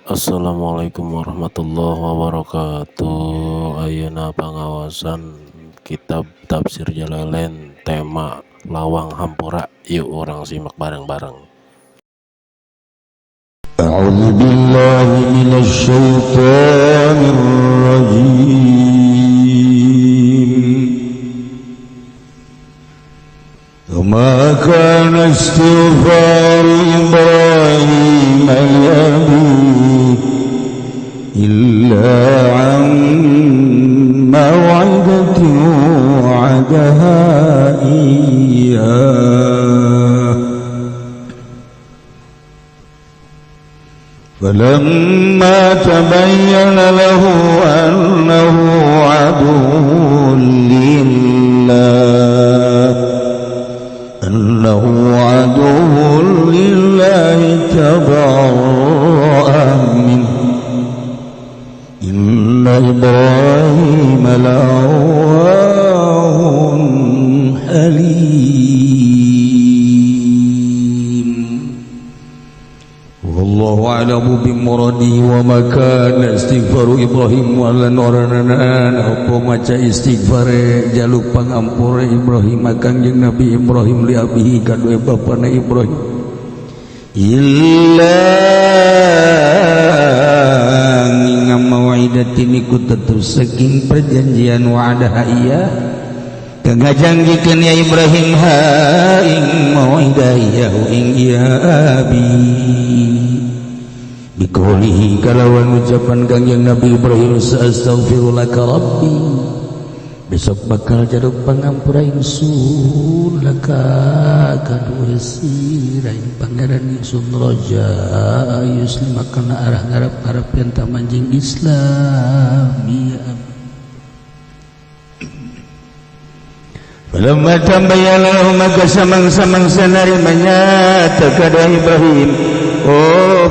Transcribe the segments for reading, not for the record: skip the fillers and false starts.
Assalamualaikum warahmatullahi wabarakatuh. Ayeuna pangawasan kitab tafsir Jalalain tema lawang hampura. Yuk orang simak bareng-bareng. A'udzu billahi minasy syaithanir rajim. Wa kana istighfar Ibrahim illa an maw'idatin wa'adaha iyyah falamma tabayyana lahu annahu aduwwun lillahi tabarra'a minhu inna Ibrahim la'awwahun halim. Wallahu a'lamu bimuradihi wa ma kana istighfaru Ibrahim walan oranan apa maca istighfar jaluk pangampura Ibrahim kangjeng Nabi Ibrahim li abihi kadue bapana Ibrahim illa maw'idatin iku tetep saking perjanjian wa'adaha iya kang ngajanggikeun ya Ibrahim ha ing maw'idah ing ya abi biqaulihi kalawan ucapan kangjeng Nabi Ibrahim astaghfirulaka rabbi besok bakal jaruk pangampura ingsun laka kadue sirain pangeran ingsun raja yuslim kana arah ngarep-arep yen manjing Islam ya falamma tambayyana lahum maka samang-samang sanarimanya takada Ibrahim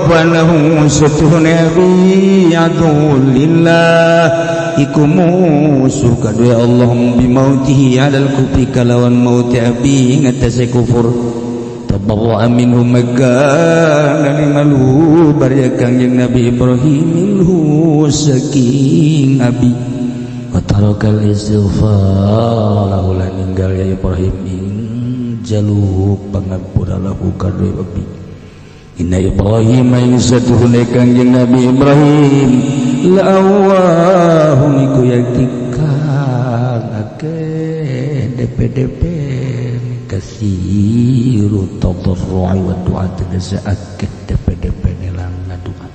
panahu satuhune abi adu lillah iku musuh kadue Allah bimautihi alal kufri kalawan mauti abi ngatasi kufur tabarra'a minhu maka nanimalu barya kangjeng Nabi Ibrahim minhu saking abi wa tarakal istighfar lahu lan ninggal ya Ibrahim ing jaluk pangampura lahu kadue abi inna Ibrahim ayyusatuhune kangjeng Nabi Ibrahim la'awahun iku yaktikang akeh DP kasiru tadarru'i wa du'a tegese akeh DP nelang ngaduan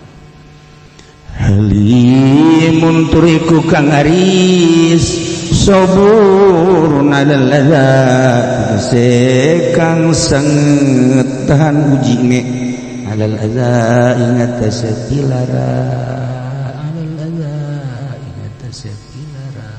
halimun turiku kang aris saburun alal adza tegese kang sanget tahan ujine alal adza ingat sepilara alal adza ingat sepilara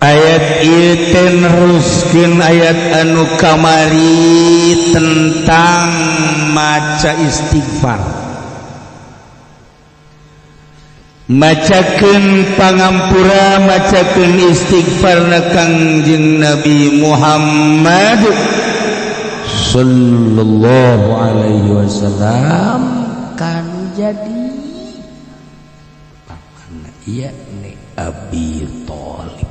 ayat ieu neruskeun ayat anu kamari tentang maca istighfar macakeun pangampura macakeun istighfarna kangjeng Nabi Muhammad sallallahu alaihi wasallam kan jadi pamana ieu ne Abi Thalib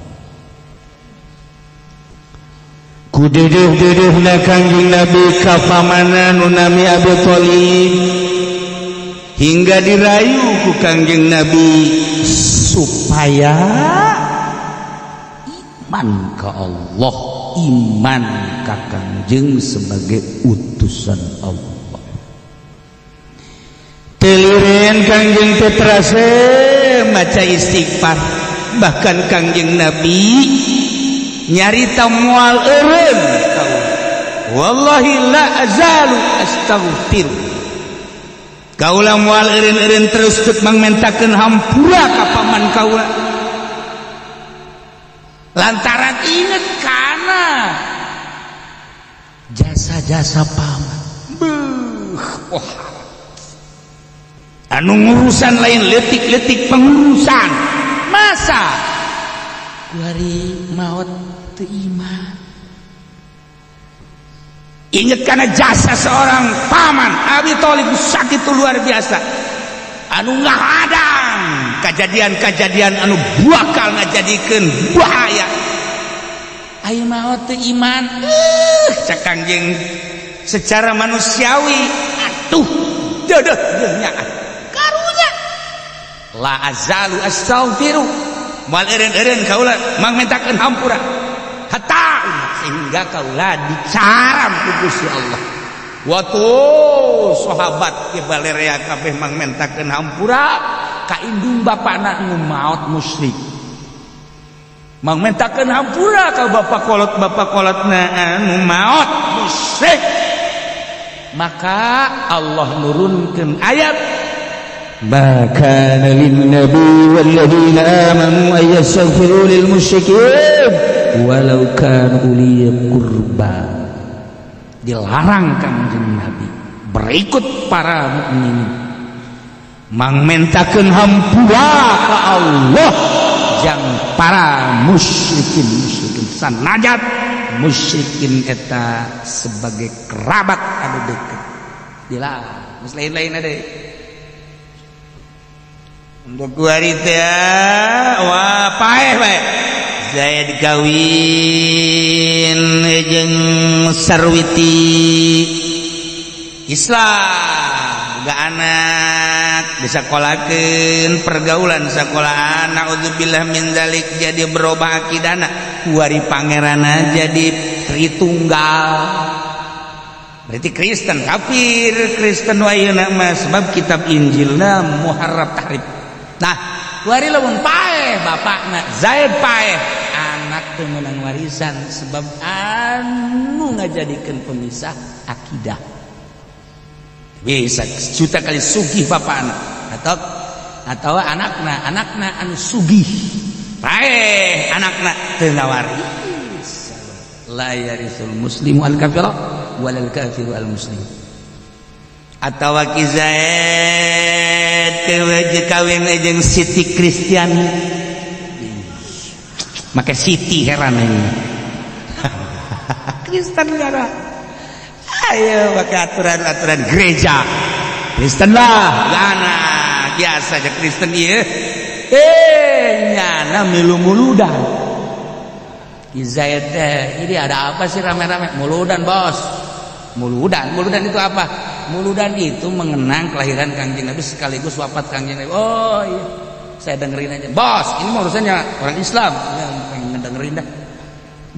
ku dedeuh-dedeuhna kangjeng Nabi ka pamana nu nami Abi Thalib hingga dirayu ku kangjeng Nabi supaya iman ke Allah, iman ka kangjeng sebagai utusan Allah. Telireun kangjeng teh terase maca istighfar, bahkan kangjeng Nabi nyarita moal eureun wallahi la azalu astaghfir kaula moal eureun-eureun terus teu mangmentakeun hampura ka paman kaula lantaran inget kana jasa-jasa paman wah anu ngurusan lain letik-letik pengurusan masa ku hari maot teu iman Ingat karena jasa seorang paman Abi Thalib sakit itu luar biasa. Anu ngadang kejadian-kejadian anu bakal ngajadikeun bahaya. Ayeuna mah teu iman. Cak Kangjeng secara manusiawi atuh deudeuh nya karunya. La azalu astaghfiru wal eureun-eureun kaula mangmentakeun hampura. Hatta sehingga kaula dicaram ku Gusti Allah. Waktu sahabat ke balerea kabeh mangmentakeun hampura ka indung bapana nu maot musyrik. Mangmentakeun hampura ka bapak kolotna anu maot musyrik. Maka Allah nurunkeun ayat ما كان للنبي والذين آمنوا أن يستغفروا للمشركين ولو كانوا أولي قربى. Dilarang Kanjeng Nabi berikut para mukmin mangmentakeun hampura ka Allah jang para musyrikin sanajat musyrikin eta sebagai kerabat anu deukeut. Dilarang geus lain-lain ade. Untuk kuari teh wah paeh bae. Saya dikawin jeung sarwiti Islam, boga anak, disakolakeun pergaulan sakola naudzubillah min dzalik jadi berubah akidana. Kuari pangerana jadi Tritunggal. Berarti Kristen kafir, Kristen wayeuna mah sebab kitab Injilna muharraf tahrif. Nah, kuari lamun paeh bapakna Zaid paeh, anak teu meunang warisan sebab anu ngajadikeun pemisah akidah. Bisa juta kali sugih bapakna atau anakna anu sugih. Paeh anakna teu ngawaris. La yarisul muslimu al kafira walal kafiru al muslim. Atawa Ki Zaid kawin jeung Siti Kristiani. Make Siti heran ini. Kristen gara. Ayo make aturan-aturan gereja. Kristen lah, gana biasa aja Kristen ieu. Nyana milu-muludan. Ki Zaid ini ada apa sih rame-rame? Muludan, Bos. Muludan itu apa? Muludan itu mengenang kelahiran Kangjeng Nabi sekaligus wafat Kangjeng Nabi. Oh iya, saya dengerin aja. Bos, ini urusannya orang Islam. Yang pengen ngedengerin dah.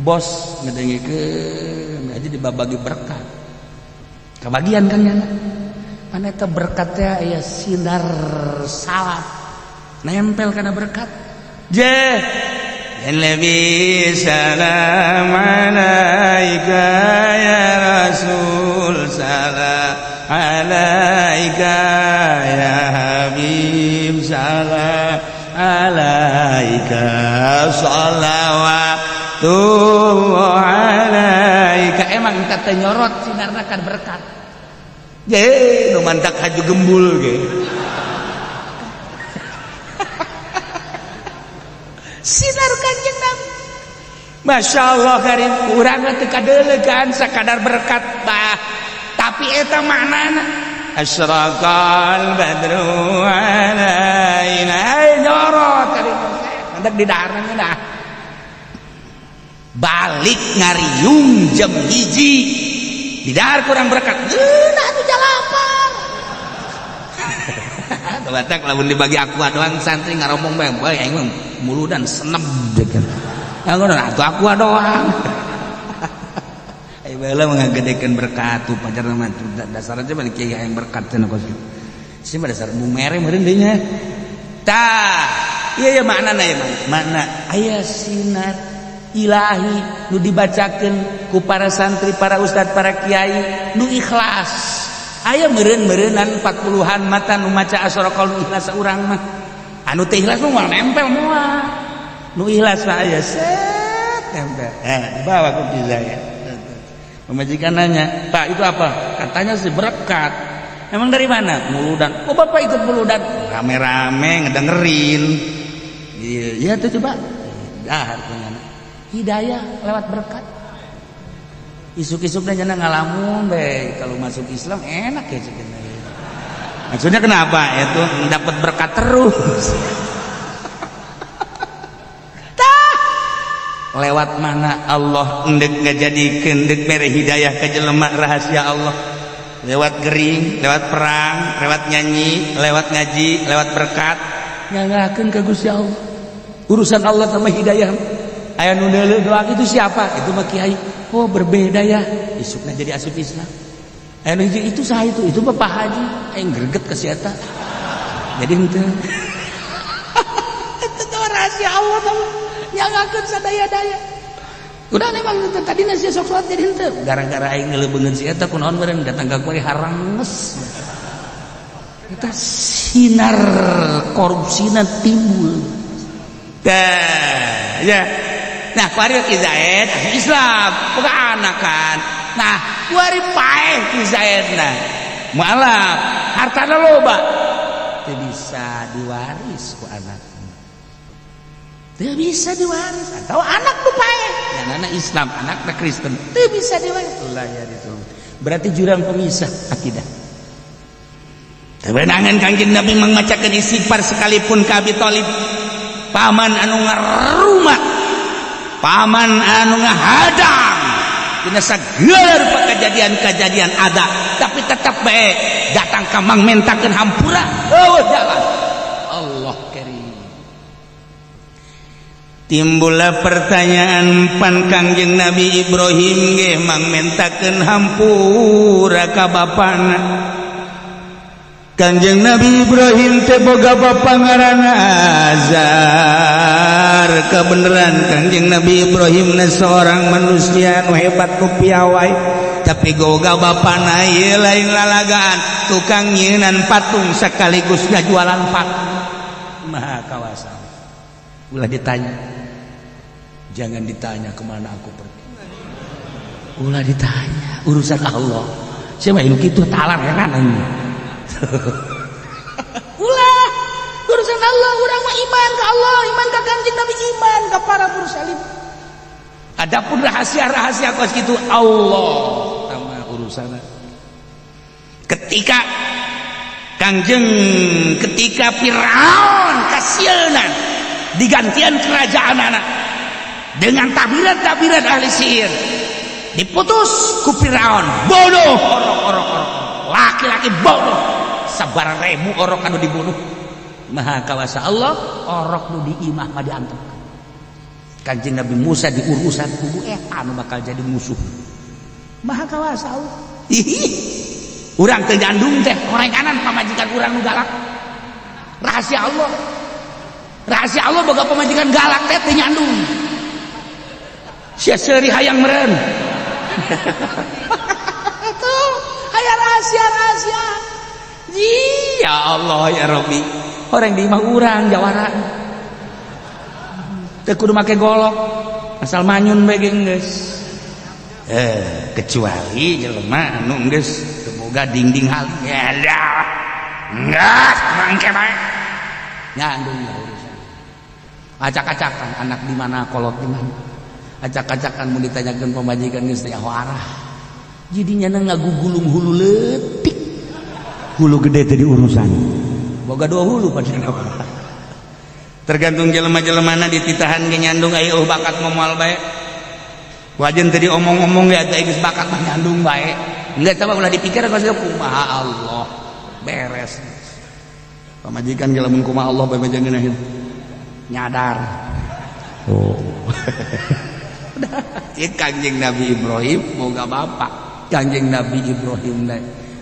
Bos ngedengikeun aja dibagi berkat. Kebagian kan ya. Mana eta berkatnya aya sinar salap. Nempel kana berkat. Je Nabi salam alaika ya Rasul salam alaika ya Habib salam alaika salawatu alaika. Emang kata nyorot sinarna kan berkat. Ye nu mantak haju gembul ge. Sinar Kanjeng Nabi. Masya Allah karim urang teu kadeulegan sakadar berkat bah. Tapi eta maknana asyraqal badru alaina nyorot karim. Mantak di dahareun dah. Balik ngariung jam 1 di dahar kurang berkat. Nah atuh jalapar. Batak lamun dibagi aqua doang santri ngaromong bae aing mah muludan senep dekeun. Ya ngono atuh aqua doang. Ai bae ngagedekeun berkat tu pacarna mah dasarna teh balik kiai yang berkat cenah kos. Si mah dasar bumere meureun deui nya. Tah, ieu maknana ya makna aya sinar ilahi nu dibacakeun ku para santri, para ustad, para kiai nu ikhlas. Aya meureun-meureunnan 40-an mata nu maca asyraqal nu ikhlas urang mah. Anu teh ikhlas mah nempel moal. Nu ikhlas mah aya set nempel. Dibawa ku Zaid. Pemajikan nanya, "Pak, itu apa?" Katanya si berkat. Emang dari mana? Muludan. Oh, Bapak ikut muludan. Rame-rame ngedengerin. Iya tuh coba. Dahar punya hidayah lewat berkat. isuk-isuknya jangan ngalamun be kalau masuk Islam enak ya ceritanya. Maksudnya kenapa? Itu dapat berkat terus. Lewat mana Allah endek ngajadikeun endek mere hidayah ka jelema rahasia Allah. Lewat gering, lewat perang, lewat nyanyi, lewat ngaji, lewat berkat nganggakeun ka Gusti Allah. Urusan Allah sama hidayah. Aya nu deuleu doa itu siapa? Itu mah kiai. Oh, berbeda ya. Isukna jadi asup Islam. Aya nu itu saha itu Bapak Haji. Aing greget ka si eta. Jadi henteu. Itu rahasia Allah tahu. Nyangakeun sadaya-daya. Udah memang tadi nasi sok salat jadi henteu. Gara-gara aing ngeulebeungeun si eta kunaon meureun datang ka kuari haranges. Eta sinar korupsina timbul. Dah, ya. Nah, kuari Ki Zaid Islam, boga anak kan. Nah, kuari paeh Ki Zaidna. Mualaf, hartana loba. Teu bisa diwaris ku anak. Teu bisa diwaris atau anak nu paeh yang anak Islam anak Kristen teu bisa diwaris lah ya itu berarti jurang pemisah akidah. Kebenangan Kanjeng Nabi memacakan istighfar sekalipun ka Abi Thalib paman anu ngarumah paman anu ngahadang dina sagala rupa kejadian-kejadian ada tapi tetap bae datang ka mang mentakeun hampura jalan Allah karim. Timbullah pertanyaan pan Kangjeng Nabi Ibrahim ge mang mentakeun hampura ka bapana. Kangjeng Nabi Ibrahim teh boga bapa ngaranna Azar. Kebeneran Kangjeng Nabi Ibrahim na seorang manusia nu hebat nu piawai tapi boga bapana ieu lain lalagaan tukang nyieunnan patung sekaligus ngajualan patung. Maha kawasa. Ulah ditanya. Jangan ditanya kemana aku pergi. Ulah ditanya urusan Allah. Siapa ilmu kitu talar heran ini. Ulah urusan Allah urang mah iman ke Allah, iman ka Kanjeng Nabi, iman ka para mursalin. Adapun rahasia-rahasia kos kitu Allah sama urusana. Ketika Firaun kasieuna digantian kerajaan anak dengan tabiran-tabiran ahli sihir diputus ku Firaun bodoh orok laki-laki bodoh sabar ribu orok anu dibunuh. Maha kawasa Allah orok nu diimah mah diantep Kanjeng Nabi Musa diurusan kubu eta anu bakal jadi musuh. Maha kawasa Allah. Urang teu nyandung teh korenganan pamajikan urang nu galak. Rahasia Allah boga pamajikan galak teh teu nyandung. Sia seuri hayang meureun. Tuh, aya rahasia-rahasia. Ya Allah ya Rabbi. Orang di imah urang jawara. Teu kudu make golok. Asal manyun bae geus. Kecuali jelema anu geus teu boga dinding hal. Ya dah. Ngas mangke bae. Nyandung urusan. Acak-acakan anak di mana kolot di mana. Acak-acakan mun ditanyakeun pamajikan geus teh arah. Jidinya ngagugulung hulu leutik. Hulu gede tadi urusan. Boga dua hulu padahal. Tergantung jelema-jelemana dititahan ge nyandung aya bakat momal bae. Wajen tadi omong-omong ge atuh geus bakat mah nyandung bae. Enggak coba ulah dipikir geus kumaha Allah. Beres. Pamajikan ge lamun kumaha Allah bae jangeun nyadar. Oh. Kanjeng Nabi Ibrahim moga bapak Kanjeng Nabi Ibrahim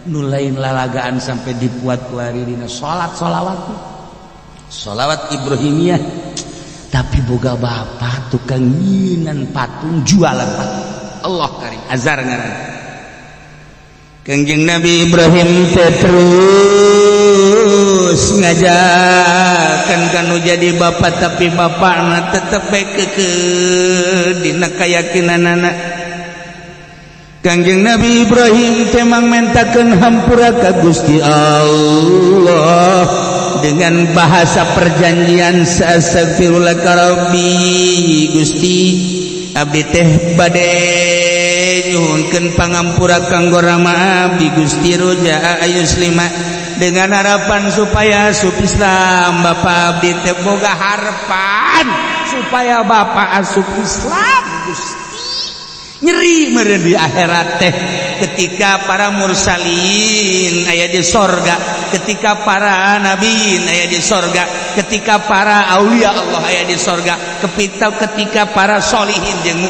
nu lain lalagaan sampai dibuat kuari dina salat Ibrahimiyah tapi boga bapak tukang nyinan patung jualan patung. Allah karim azar ngaran Kanjeng Nabi Ibrahim terus ngajakan kanu jadi bapak tapi bapakna tetep bae kekeh dina kayakinanana. Kanjeng Nabi Ibrahim temang mentakeun hampura ka Gusti Allah dengan bahasa perjanjian astagfirullah ka Rabbi Gusti abdi teh bade nyuhunkeun pangampura kanggo rama abdi Gusti Roja Ayuslima dengan harapan supaya asup Islam Bapak abdi teh boga harapan supaya Bapak asup Islam Gusti nyeri meureun di akhirat teh ketika para mursalin aya di sorga, ketika para nabiin aya di sorga, ketika para aulia Allah aya di sorga, ketika para solihin jeung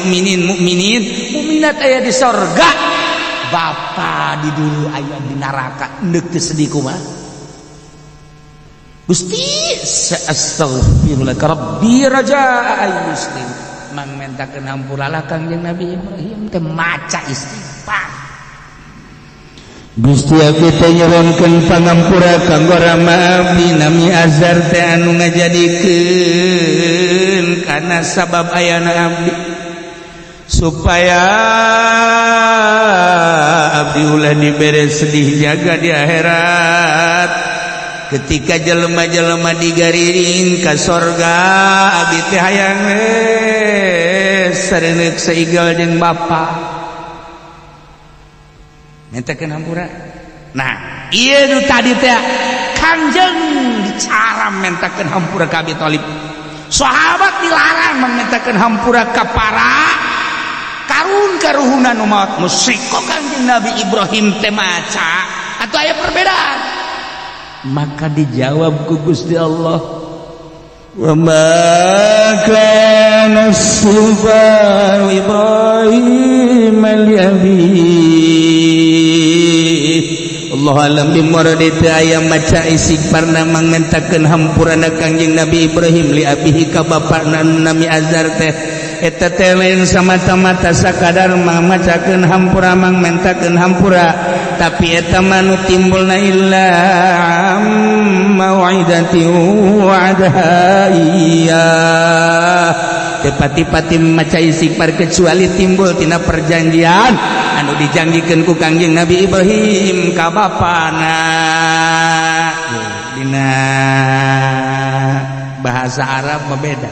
mukminat aya di sorga. Bapa di dulu aya di neraka neuk teu sedih kumaha Gusti astaghfirullah rabbi raja'a muslim mang mentakeun hampuralah Kangjeng Nabi Ibrahim teh maca istighfar. Gusti abdi teh nyuhunkeun pangampura kanggo rama abdi nami Azhar teh anu ngajadikeun kana sabab ayana abdi supaya abdi ulah dibere sedih jaga di akhirat ketika jelema-jelema digariring ka sorga abdi teh hayang sareneuk saigal jeung bapa mentakeun hampura. Nah ieu nu tadi teh Kangjeng dicaram mentakeun hampura ka Abi Thalib, sahabat dilarang mentakeun hampura ka para karuhuna nu maot musyrik. Kok Kangjeng Nabi Ibrahim teh maca atau aya perbedaan? Maka dijawab ku Gusti Allah, wa ma kana istighfaru Ibrahim li abihi. Allah alam bimurad teh aya maca istighfar namang mentakeun hampurana Kangjeng Nabi Ibrahim li abihi ka bapana nami Azhar teh eta teh lain samata-mata sakadar macakeun hampura mang mentakeun hampura, tapi eta manu timbulna illa mau'idati wa'adaha iya tepati-pati maca istighfar kecuali timbul tina perjanjian anu dijanjikeun ku Kangjeng Nabi Ibrahim ka bapana. Dina bahasa Arab beda,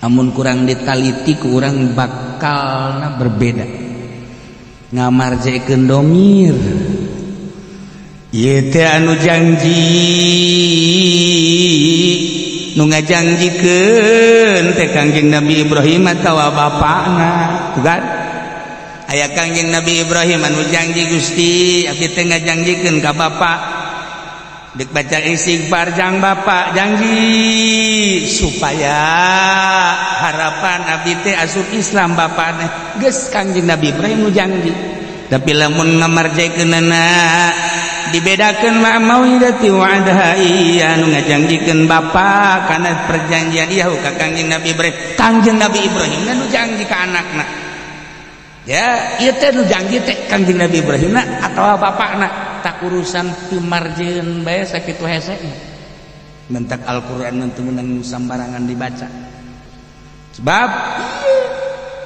amun kurang ditaliti ku urang bakalna berbeda. Ngamarjekeun domir ieu teh anu janji nu ngajanjikeun teh Kangjeng Nabi Ibrahim atawa bapana kan aya Kangjeng Nabi Ibrahim anu janji Gusti abdi teh ngajanjikeun ka bapa dek baca istighfar jang bapak janji supaya harapan abdi teh asup Islam bapana geus Kangjeng Nabi Ibrahim nu janji. Tapi lamun ngamarjaikeunana dibedakeun ma mau'idati wa'adaha iya nu ngajanjikeun bapa kana perjanjian ieu ka Kangjeng Nabi Ibrahim. Kangjeng Nabi Ibrahim nu janji ka anakna ya ieu teh nu janji teh Kangjeng Nabi Ibrahim atawa bapakna tak urusan pimarjeun bae sakitu hese mentak Al-Qur'an teu meunang sambarangan dibaca sebab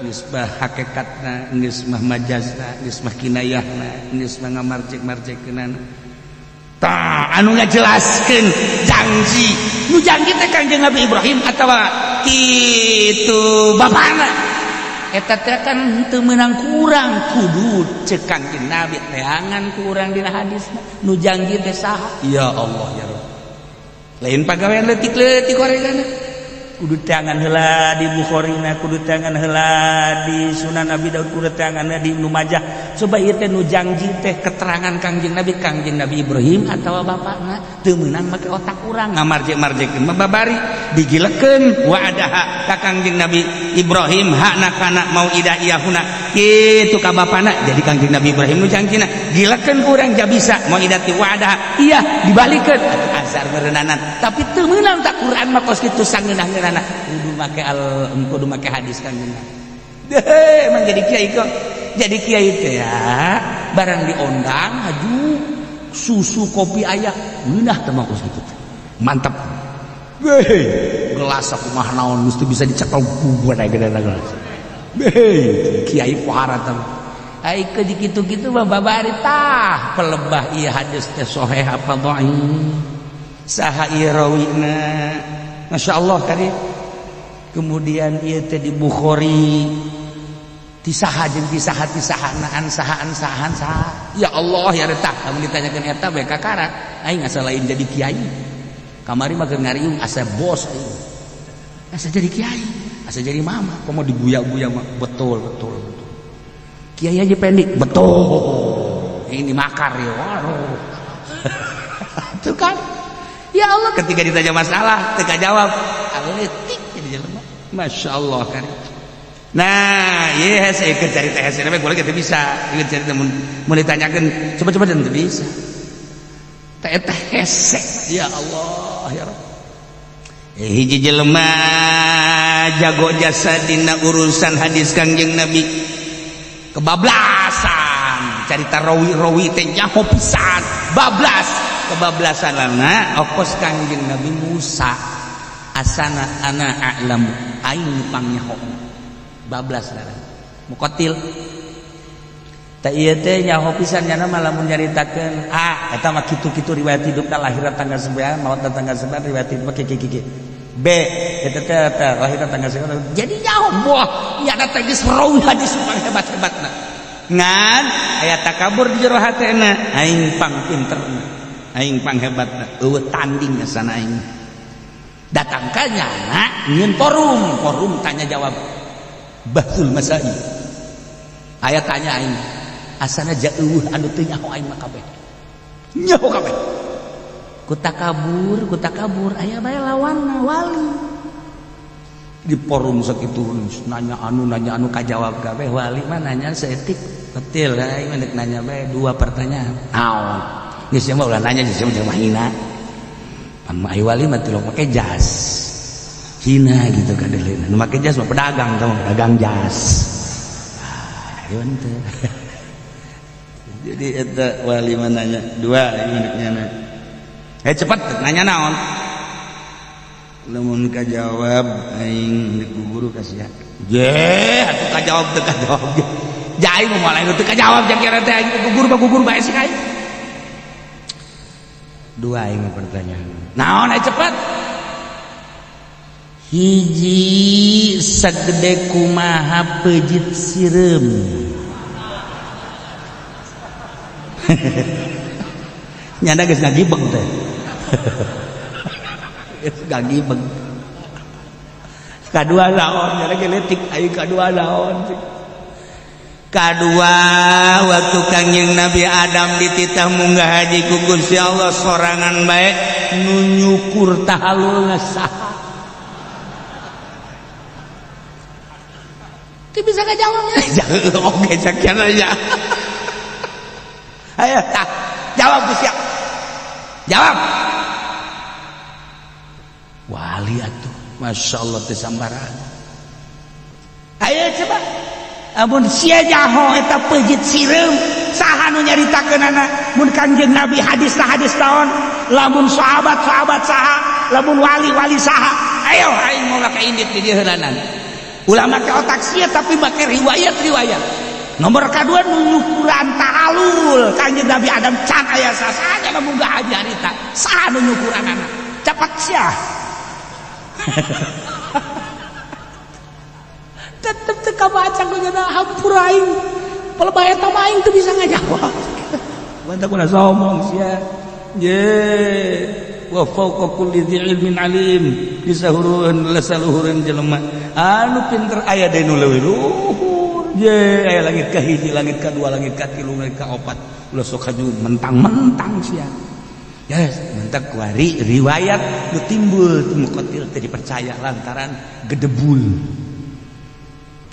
geus mah hakikatna geus mah majazna geus mah kinayahna geus mah ngamarjek-marjekeunana tah anu ngajelaskeun janji nu janji teh Kangjeng Nabi Ibrahim atawa kitu bapana eta teh kan teu meunang kurang kudu ceuk Kangjeng Nabi teangan kurang dina hadisna nu janji teh saha ya Allah ya Rabb lain pagawean leutik-leutik koregana kudu teangan heula di Bukhari-na kudu teangan heula di Sunan Abi Daud kudu teangan di Ibnu Majah coba ieu teh nu janji teh keterangan Kangjeng Nabi Ibrahim atawa bapana teu meunang make otak urang ngamarjek-marjekeun mah babari digilekeun wa'adaha ka Kangjeng Nabi Ibrahim hakna kana mau'idah iyahuna kitu ka bapana jadi Kangjeng Nabi Ibrahim nu janjina gilekeun ku urang jabisa mau'idati wa'adaha iya dibalikeun azar meureunanan tapi teu meunang tak Quran mah kos kitu sangeunah-ngeunahna kudu make hadis Kangjeng Nabi deh emang jadi kiai kok jadi kiai teh ya barang diondang haju susu kopi aya ngeunah teh mah kos kitu mantap gelas aku mah naon mesti bisa dicekel buat aya gede gelas kiai pohara teh ai ke kitu-kitu mah babari tah pelebah ieu hadis teh sahih apa dhaif saha ieu rawina masyaallah tadi kemudian ieu teh di Bukhari tisaha jeung tisaha-tisahanaan sahaan ya Allah ya retak lamun ditanyakeun eta bae kakara aing asa lain jadi kiai kamari mah keur ngariung asa bos aing asa jadi kiai asa jadi mama komo dibuya-buya mah betul kiai aja pendek betul ini makar ya waduh itu kan ya Allah ketika ditanya masalah teu jawab aletik jadi jelema Masya Allah kan. Nah, yes, saya cerita hese namanya boleh kita bisa. Ingat cerita mau ditanyakan coba dan bisa. Eta hese. Ya Allah, ya Rabb. Hiji jelema jago jasa dina urusan hadis Kangjeng Nabi. Kebablasan, cerita rawi teh nyaho pisan. Kebablasan lana okos Kangjeng Nabi Musa. Asana ana a'lamu aing pangnyaho. Bablas lara mukotil tak iya teh nyaho pisan nya mah lamun nyaritakeun eta mah kitu-kitu riwayat hidup lahiran tanggal 9 maut tanggal 9 riwayat hidup kiki B eta teh lahiran tanggal 9 jadi nyaho boh nya da teh geus rawi hadis pang hebat-hebatna ngan aya takabur di jero hatena aing pang pinterna aing pang hebatna eueuh tanding sana aing datang ka nyana nyeun forum tanya jawab Bahsul Masai aya tanya aing asana jauh anu teu nyaho aing mah kabeh nyaho kabeh ku takabur aya bae lawanna wali di forum sakitu nanya anu kajawab kabeh wali mah nanya seetik betul aing mah nanya bae 2 pertanyaan naon geus mah ulah nanya geus mah hina pan ai wali mah teu make jas hina gitu kan delena nu make jas mah pedagang tah pedagang jas ayeun teh jadi eta wali mah nanya 2 ingetnya cepat nanya naon lamun kajawab aing di guru kasih je atuh kajawab teu kajawab jai mah moal aing teu kajawab jeung kira teh aing gugur bae sih aing 2 aing pertanyaan naon cepat hiji sagede kumaha pejit sireum nyanda geus ngagibeng teh geus ngagibeng kadua naon nyanda ge leutik aya kadua naon kadua waktu Kangjeng Nabi Adam dititah munggah haji ku Gusti Allah sorangan bae nu nyukur tahalulna saha Ti bisa ngejawabnya. Oke, sekian aja. Ayo, tak. Jawab Gus ya. Jawab. Wali atuh. Masya Allah teh sambaran. Ayo coba. Amun sia jaho eta pejit sireum saha nu nyaritakeunana mun Kangjeng Nabi hadis taon lamun sahabat saha lamun wali saha. Ayo aing mau ka indit di dieu heulanan. Ulama ke otak sia tapi make riwayat nomor kedua nunyukuran ta'alul Kangjeng Nabi Adam can aya sasaja munggah haji harita saha nu nyukuranana cepat sia tetep teu kabaca geuna hampur aing palebae eta mah aing teu bisa ngajawab banta kuna somong sia ye wa fawqa kulli dzi ilmin alim disahureun lasaluhureun jelema anu pinter aya deui nu leuwih luhur je aya langit ka hiji langit ka dua langit ka tilu langit ka opat ulah sok haju mentang-mentang sia yes mentak kuari riwayat nu timbul teu muqatil teu dipercaya lantaran gedebul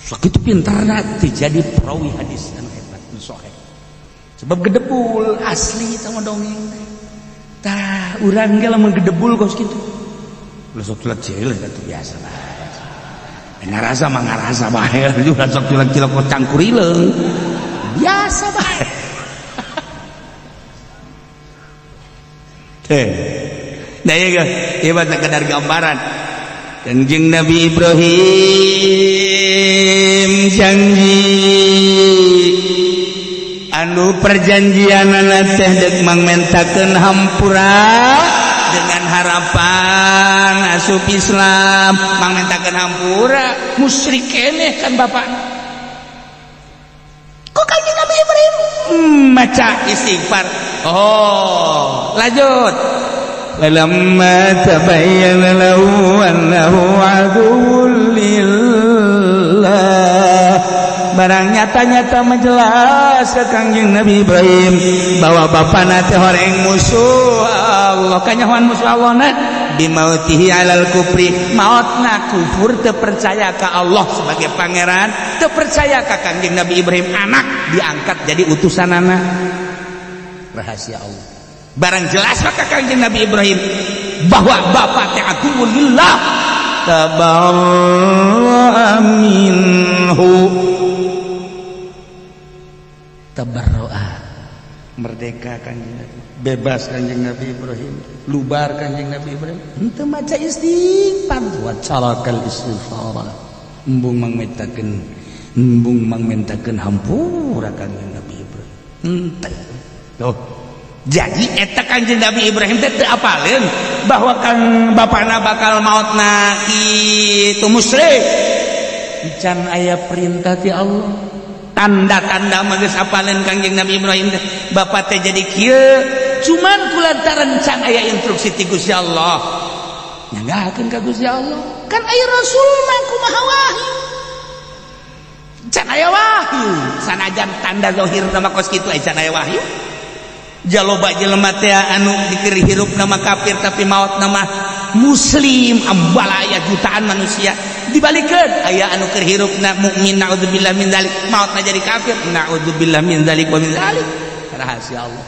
sakitu pintarna teu jadi perawi hadis anu hebat nu sahih sebab gedebul asli tah dongeng tah urang ge lamun gedebul kos kitu ulah sok cilek atuh biasa lah ngarasa mah ngarasa bae juga sok cilek kok cangkurileung biasa bae teh da ieu ieu mah sekedar gambaran Kangjeng Nabi Ibrahim janji anu perjanjianana teh deuk mangmentakeun hampura dengan harapan asup Islam mangmentakeun hampura musyrik keneh kan bapakna istighfar. Oh, lanjut. Falamma tabayyana lahu annahu aduwwun lillah. Barang nyata-nyata menjelas ke Kangjeng Nabi Ibrahim bahwa bapana teh horeng musuh Allah, kanyahoan musuh Allah na bimautihi alal kufri, mautna kufur, teu percaya ka Allah sebagai pangeran, teu percaya ka Kangjeng Nabi Ibrahim anak diangkat jadi utusanana. Rahasia Allah. Barang jelas maka Kangjeng Nabi Ibrahim bahwa bapa teh aduwwun lillah, tabarra'a minhu. Tabarro'a, merdeka Kanjeng Nabi, bebas Kanjeng Nabi Ibrahim, lubar Kanjeng Nabi Ibrahim. Henteu maca istighfar, wa calakal istighfar. Embung mangmentakeun hampura Kanjeng Nabi Ibrahim. Henteu. Tuh. Jadi eta Kanjeng Nabi Ibrahim teh teu apaleun bahwa kan bapana bakal mautna kitu musyrik. Can aya perintah ti Allah. Tanda-tanda mah geus apaleun Kanjeng Nabi Ibrahim teh. Bapa teh jadi kieu cuman kulantaran can aya instruksi ti Gusti Allah. Nyanggakeun ka Gusti Allah. Kan aya rasul mah kumaha wahyu. Can aya wahyu. Sanajan tanda zahir nama kos kitu aya can aya wahyu. Jaloba jelema teh anu dikir hirup nama kafir tapi maut nama muslim, ambalaya jutaan manusia dibalikeun aya anu keur hirupna mukmin naudzubillah min dzalik, mautna jadi kafir naudzubillah min dzalik wa min dzalik. Rahasia Allah.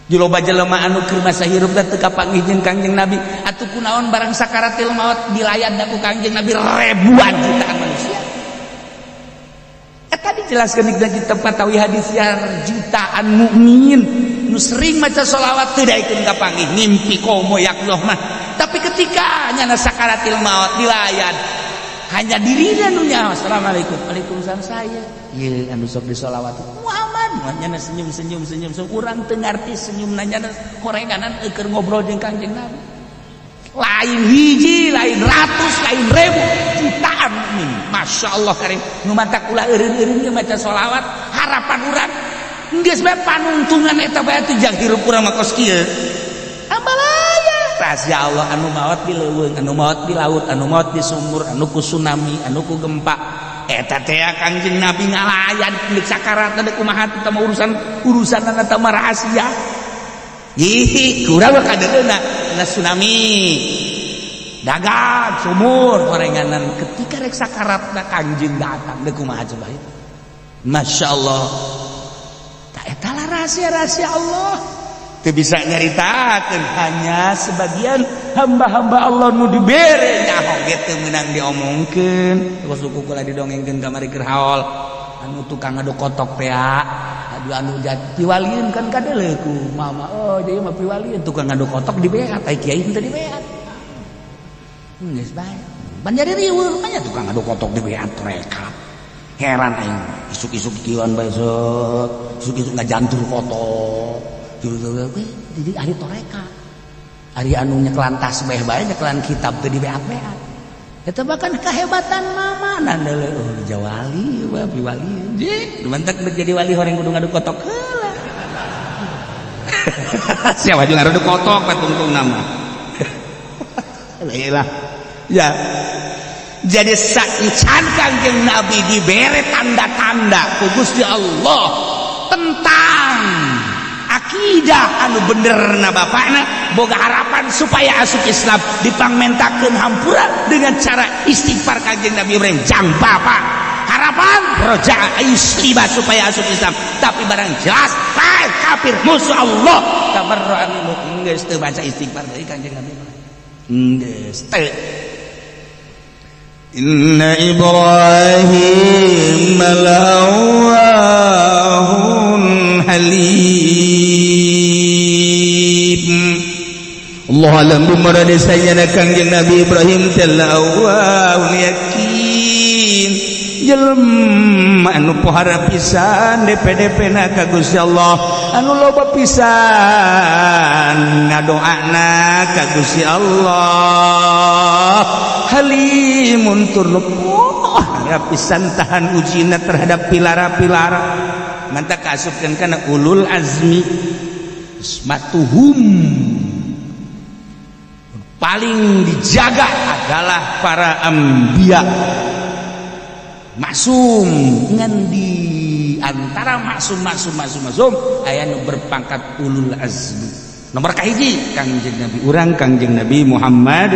Jaloba jelema anu keur masa hirup teh teu kapanggih jeung Kangjeng Nabi atuh kunaon barang sakaratil maut dilayadna ku Kangjeng Nabi ribuan jutaan manusia. Tadi jelaskan di tempat tawi hadis ya jutaan mukmin nu sering maca sholawat teu daekeun ka panggih ngimpi komo yakloh mah, tapi ketika nyana sakaratil maut dilayan hanya dirinya nu nyaho assalamualaikum waalaikumsalam saya ieu anu sok disolawat Muhammad nyana senyum sok urang teu ngarti senyumna nyana korenganan keur ngobrol jeung Kangjeng Nabi. Lain hiji, lain ratus, lain ribu, jutaan mukmin. Masya Allah karim. Nu matak ulah eureun-eureun ge maca sholawat, harapan urang geus bae panuntungan eta bae teh jag hirup urang mah kos kieu. Abalaya. Rahasia Allah anu maot di leuweung, anu maot di laut, anu maot di sumur, anu ku tsunami, anu ku gempa. Eta teh Kangjeng Nabi ngalayan deuk sakarat teh kumaha teh mah urusanna teh mah rahasia. Ih, kurang mah kadeuna na tsunami, dagang, sumur, korenganan. Ketika rek sakaratna Kangjeng datang, deuk kumaha coba itu. Masya Allah. Tak eta lah rahasia-rahasia Allah. Teu bisa nyaritakeun hanya sebagian hamba-hamba Allah nu dibere nyaho ge teu meunang diomongkeun. Terus suku kula didongengkeun kamari keur haol. Anu tukang adu kotok teh anu piwalieun kan kadeuleu ku mama. Oh jadi mah piwalieun tukang adu kotok di beat ai kiai teh di beat. Geus bae. Ban jadi riweuh nya tukang adu kotok di beat rekap. Heran aing isuk-isuk kieuan bae sok. Isuk-isuk ngajantur kotok. Jadi ahli toreka. Ari anu nyeklan tasbih bae nyeklan kitab teh di beat-beat. Eta bahkan kehebatan mama nandele oh jawali wa piwali je mantak jadi wali horeng kudu ngadu kotok heula. Siapa juga ngadu kotok patungtung nama. Lailah. Ya. Jadi saencan Kangjeng Nabi dibere tanda-tanda ku Gusti Allah tentang akidah anu bener na bapakna boga harapan supaya asup Islam dipangmentakeun hampura dengan cara istighfar Kangjeng Nabi Ibrahim jang bapak harapan roja istiba supaya asup Islam tapi barang jelas kafir musuh Allah tabarra'an geus teu baca istighfar dari Kangjeng Nabi Ibrahim geus teu. Inna Ibrahim la'awwahun halim. Allah alam bumara desanya Kangjeng Nabi Ibrahim talawahun yakin jelema anu pohara pisan DP na ka Gusti Allah anu loba pisan ngadoana ka Gusti Allah halimun tur pisan tahan ujina terhadap pilara-pilara mantap kasupkeun kana ulul azmi matuhum paling dijaga adalah para anbiya maksum ngan di antara maksum aya nu berpangkat ulul azmi nomor kahiji Kangjeng Nabi urang Kangjeng Nabi Muhammad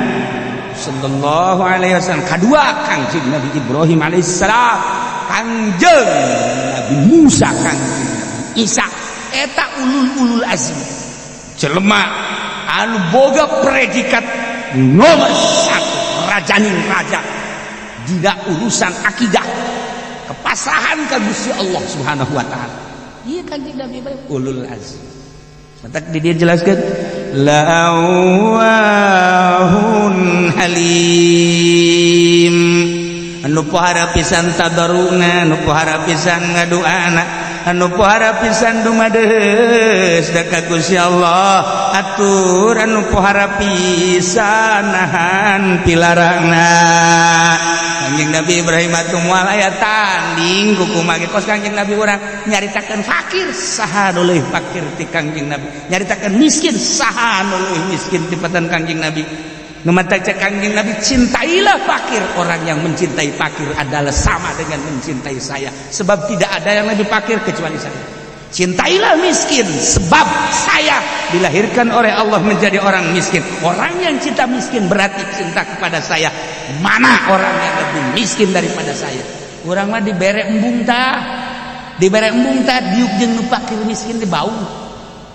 sallallahu alaihi wasallam kadua Kangjeng Nabi Ibrahim alaihissalam Kangjeng Nabi Musa Kangjeng Nabi Isa eta ulul azmi jelema anu boga predikat nomor 1 rajaning raja dina urusan akidah kepasrahan ka Gusti Allah Subhanahu wa taala ieu Kangjeng Nabi ulul azmi matak di dia jelaskeun la'awahun halim anu pohara pisan tadaruna anu pohara pisan ngaduana anu pohara pisan dumadeus da ka Gusti Allah atur anu pohara pisan nahan pilarangna Kangjeng Nabi Ibrahim atuh moal aya tanding kumaha ge kos Kangjeng Nabi urang nyaritakeun fakir saha nu leuwih fakir ti Kangjeng Nabi nyaritakeun miskin saha nu leuwih miskin ti patan Kangjeng Nabi Numataca Kangjeng Nabi cintailah fakir orang yang mencintai fakir adalah sama dengan mencintai saya sebab tidak ada yang lebih fakir kecuali saya cintailah miskin sebab saya dilahirkan oleh Allah menjadi orang miskin orang yang cinta miskin berarti cinta kepada saya mana orang yang lebih miskin daripada saya orang mah dibere embung tah diuk jeung nu fakir miskin di bau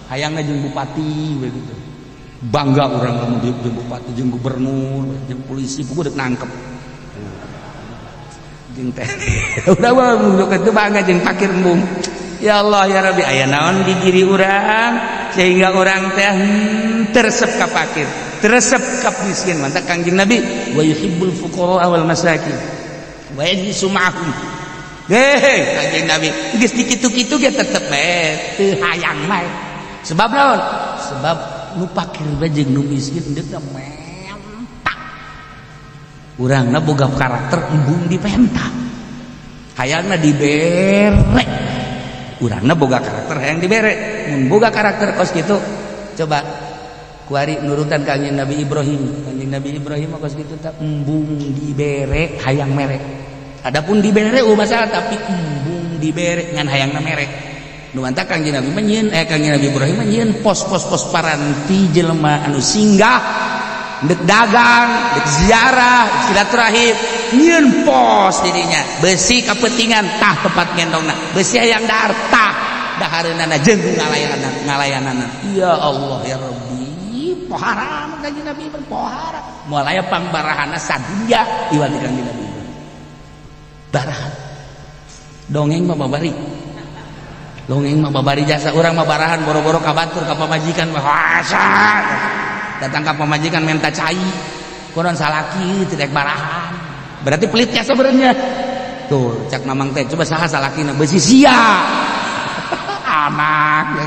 hayangna jeung bupati begitu bangga orang ngomong di bupati jeung gubernur jeung polisi pokoknya udah nangkep jeung teh udah mah itu bangga jeung fakir embung ya Allah ya Rabbi aya naon di diri urang sehingga orang teh teresep ka fakir teresep ka miskin mantap Kangjeng Nabi wa yuhibbul fuqara wal masakin wa yajlisu ma'ahum Kangjeng Nabi geus dikitu-kitu ge tetep bae teu hayang bae sebab naon sebab nu fakir jeung nu miskin deuk mentak urangna boga karakter embung dipentak hayangna dibere urangna boga karakter hayang dibere mun boga karakter kos kitu coba kuari nurutan Kangjeng Nabi Ibrahim Kangjeng Nabi Ibrahim kos kitu teh embung dibere hayang mere adapun dibere masalah tapi embung dibere ngan hayangna mere nu mantap Kangjeng Nabi menyeun Kangjeng Nabi Ibrahim menyeun pos-pos paranti jelema anu singgah dek dagang dek ziarah silaturahim nyieun pos dirinya besi kapentingan tah tempat gendongna besi hayang dahar tah dahareunana jeung ngalayanana ya Allah ya Rabbi pohara Kangjeng Nabi pohara moal aya pangbarahanna sadunya iwati Kangjeng Nabi barahan dongeng mah babari dongeng mah babari jasa urang mah barahan boro-boro ka batur ka pamajikan mah wasa datang ka pamajikan minta cai kurang salaki teu rek barahan berarti pelitnya sebenarnya tuh cak mamang teh coba saha salakina besi sia anak ya,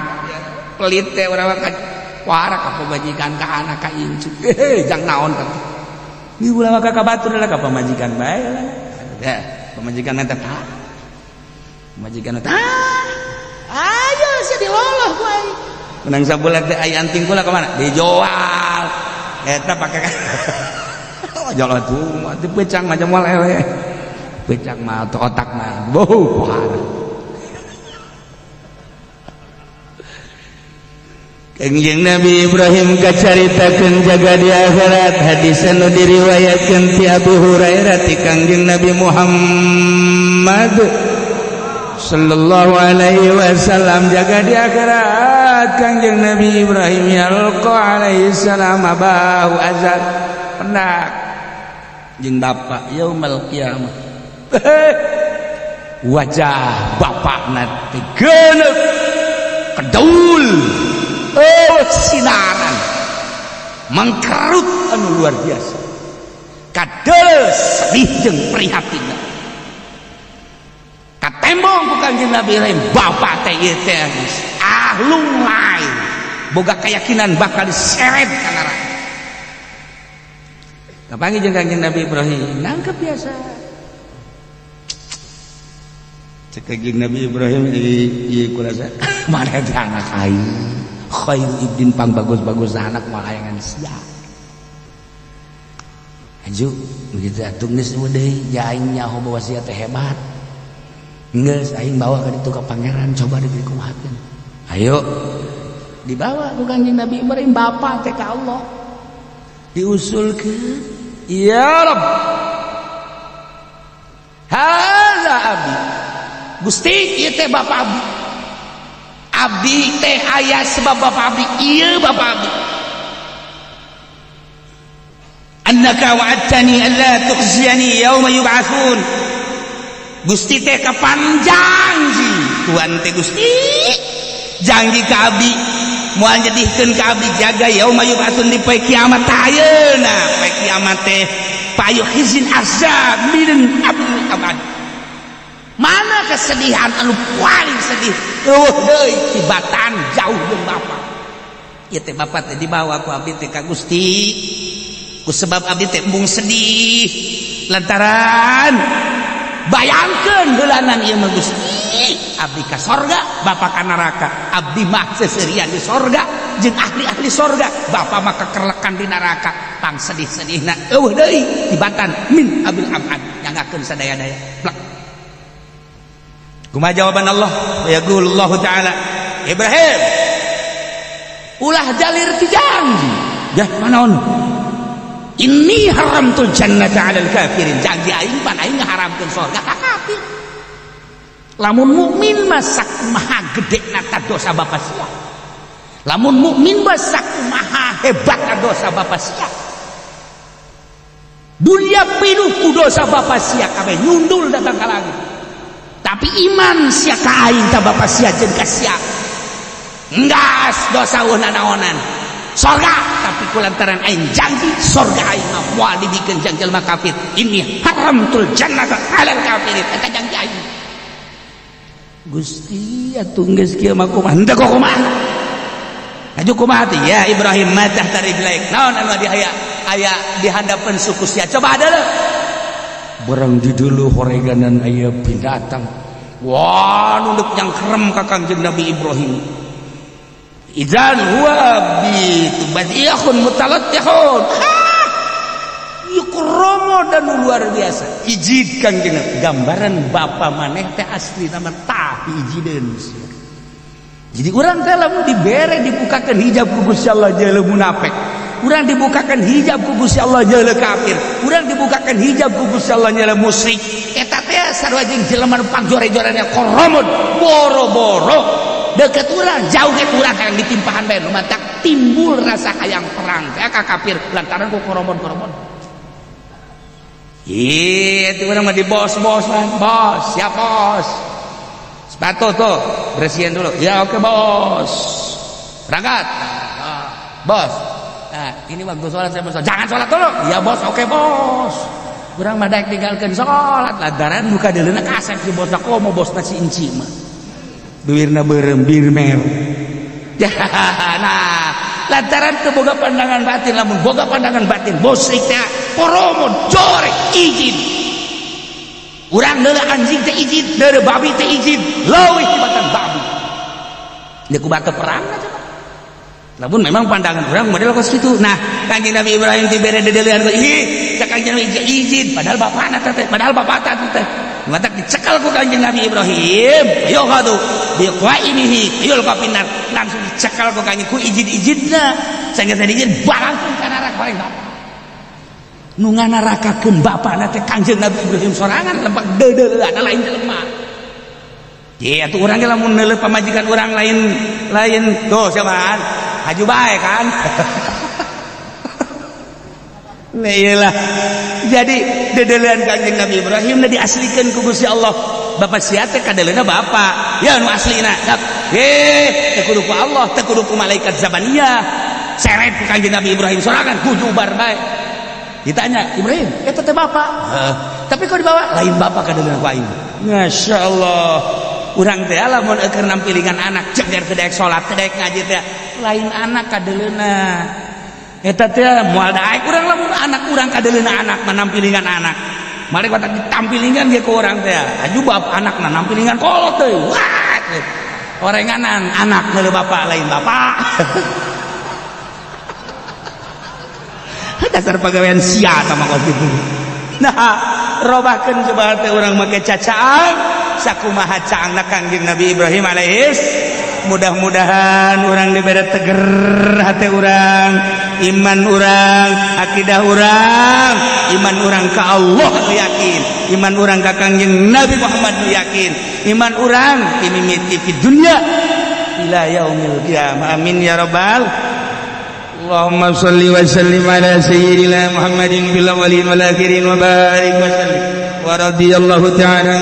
pelit teh urang ka wara ka pamajikan ka anak ka incu jang naon teh ieu ulah ka batur lah ka pamajikan bae ya pamajikan teh tah pamajikan tah ayo sia diloloh wae menang sabulan teh aya anting kula ka mana dijual eta pake jolo tuh atuh pecang macam moal ewe pecang mah otak mah bau pohara Kangjeng Nabi Ibrahim kacaritakeun jaga di akhirat hadis anu diriwayatkeun ti Abu Hurairah ti Kangjeng Nabi Muhammad sallallahu alaihi wasallam jaga di akhirat Kangjeng Nabi Ibrahim yalqa alaihi salam abahu azab pendak jeung bapak yaumul qiyamah wajah bapakna teh geuneuh kedaul sinaran mangkerut anu luar biasa kadel sedih jeung prihatin katembong ku Kangjeng Nabi Ibrahim bapak teh ieu teh ahlung lain boga keyakinan bakal diseret ka neraka kapanggih jeung Kangjeng Nabi Ibrahim nangkep biasa cek Nabi Ibrahim ieu kurasa mana teh anak aing khairu ibdin pang bagus-bagus anak malayangan sia aju begitu atuh geus deui aing nyaho bawa sia teh hebat geus aing bawa ka ditu ka pangeran coba diberi kumahakeun ayo dibawa ku Kanjeng Nabi Ibrahim bapak teh ka Allah diusulkeun ya Rabb haza abdi Gusti ieu teh bapak abdi abdi teh aya sebab bapak abdi ieu bapak abdi annaka wa'adtani alla tukhziyani yauma yub'atsun Gusti teh kapan janji Tuhan teh Gusti janji ka abdi moal nyedihkeun ka abdi jaga yauma yub'atsun di poe kiamat ayeuna poe kiamat teh payu khizin azab min abdi abad mana kesedihan anu paling sedih deui tibatan jauh jeung bapak ieu teh bapak teh dibawa ku abdi teh ka Gusti ku sebab abdi teh embung sedih lantaran bayangkeun heulanan ieu mah Gusti abdi ka sorga bapak ka neraka abdi mah seserian di sorga jeung ahli-ahli sorga bapak mah kekerlekan di neraka pang sedih-sedihna eueuh deui tibatan min abil abad nyangakeun sadaya-daya blak kumaha jawaban Allah yaqulullahu ta'ala Ibrahim ulah jalir ti janji jah manaon inni haramtul jannata 'alal kafirin janji aing pan aing ngaharamkeun surga ka kafir lamun mukmin mah sakumaha gedena ta dosa bapa sia lamun mukmin mah sakumaha hebatna dosa bapa sia dunia pinuh ku dosa bapa sia kabeh nyundul datang ka langit tapi iman sia ka aing ta bapa sia jeung ka sia enggas dosa eueuh naonan surga tapi kulantaran aing janji surga aing mah moal dibikeun jeung jelema kafir ini haramtul jannata 'alal kafirin eta janji aing Gusti atuh geus kieu mah kumaha henteu kumaha aju kumaha teh ya Ibrahim matah tariglaik naon anu aya di handapeun suku sia coba adalah barang di dulu horeganan aya binatang wah nunduk yang kerem ka Kangjeng Nabi Ibrahim idzan huwa bi tubadiyahun mutalattihun ieu kromo dan luar biasa ijid Kangjeng gambaran bapa maneh teh asli nama tah ijideun jadi urang teh lamun dibere dibukakeun hijab ku Gusti Allah jeung munafik urang dibukakan hijab ku Gusti Allah jeung kafir urang dibukakan hijab ku Gusti Allah jeung musyrik eta teh sarua jeung jelema nu pagjore-jorena koromon boro-boro deket urang jauh ke urang kang ditimpahan bae lumatak timbul rasa hayang perang ka kafir lantaran ku koromon-koromon itu urang mah di bos-bos siap bos sepatu tuh bersihin dulu ya oke bos berangkat bos nah ini waktu sholat saya bos jangan sholat dulu ya bos oke bos kurang madak tinggalkan sholat lantaran buka deleuna kasep si bos nak mau bos nasi inci mah duirna beureum birmer nah lantaran teu boga pandangan batin lamun boga pandangan batin bos teh poromon jorek izin urang deuleu anjing teh izin deuleu babi teh izin leuwih tibatan babi dia kubata perang aja namun memang pandangan orang model kos kitu nah Kanjeng Nabi Ibrahim dibere dedeulean cek Kanjeng Nabi izin padahal bapana teh padahal bapak teh matak dicekal ku Kanjeng Nabi Ibrahim ayo kadu bi qaimihi ayo kapinar langsung dicekal ku Kanjeng ku izin-izinna sanggeus izin balangkeun ka neraka paling bapak nu nganarakakeun bapana teh Kanjeng Nabi Ibrahim sorangan lempang dedeulean lain jelema ya atuh urang ge lamun neuleuh pamajikan urang lain tuh siapaan haju bae kan nah iyalah jadi dedeulean Kanjeng Nabi Ibrahim na diaslikeun ku Gusti Allah bapak sia teh kadeleuna bapak ya nu aslina teh kudu ku Allah teh kudu ku malaikat zabaniyah seret ku Kanjeng Nabi Ibrahim sorangan kudu bar bae ditanya Ibrahim eta teh bapak tapi kok dibawa lain bapak kadeleuna ku aing masyaallah urang teh lamun keur nampilingan anak ceger teu daek salat teu daek ngaji teh lain anak kadeleuna eta teh moal daek urang lamun anak urang kadeleuna anak menampilingan anak mari kata ditampilingan dia ke orang teh ajubab anakna nampilingan kolot teh wah orenganan anak ngeuleuh bapak lain bapak dasar pagawean sia sama kos itu. Nah robahkeun coba teh urang make cacaan sakumaha caangna Kangjeng Nabi Ibrahim alaihis. Mudah-mudahan orang diberi teger hati orang, iman orang, akidah orang, iman orang ke Allah nu yakin, iman orang ke Kangjeng Nabi Muhammad nu yakin, iman orang imimiti fi dunya ila yaumil qiyamah. Amin ya rabbal. Allahumma shalli wa sallim ala sayyidina Muhammadin bil awwalin wal akhirin wa barik wa sallim wa radiyallahu ta'ala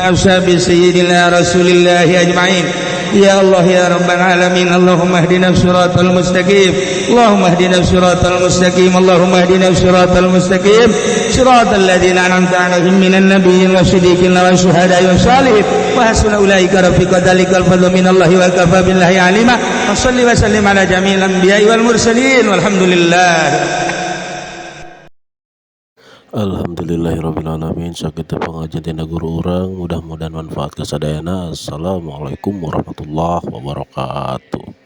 an ashabi sayyidina Rasulillah ajma'in. Ya Allah ya Rabbal Alamin. Allahumma hdina siratal mustaqim, Allahumma hdina siratal mustaqim, Allahumma hdina siratal mustaqim, siratal ladzina an'amta 'alaihim minan nabiyyin wasiddiqin wasyuhada'i wassalihin wa hasuna ulaika rafiqa. Dzalikal fadlu minallahi wa kafa billahi 'alima. Wa shalli wa sallim ala jami'il anbiya'i wal mursalin walhamdulillah. Alhamdulillahirrabbilalamin. Sakitu pengajian tina guru urang, mudah-mudahan manfaat kasadayana. Assalamualaikum warahmatullahi wabarakatuh.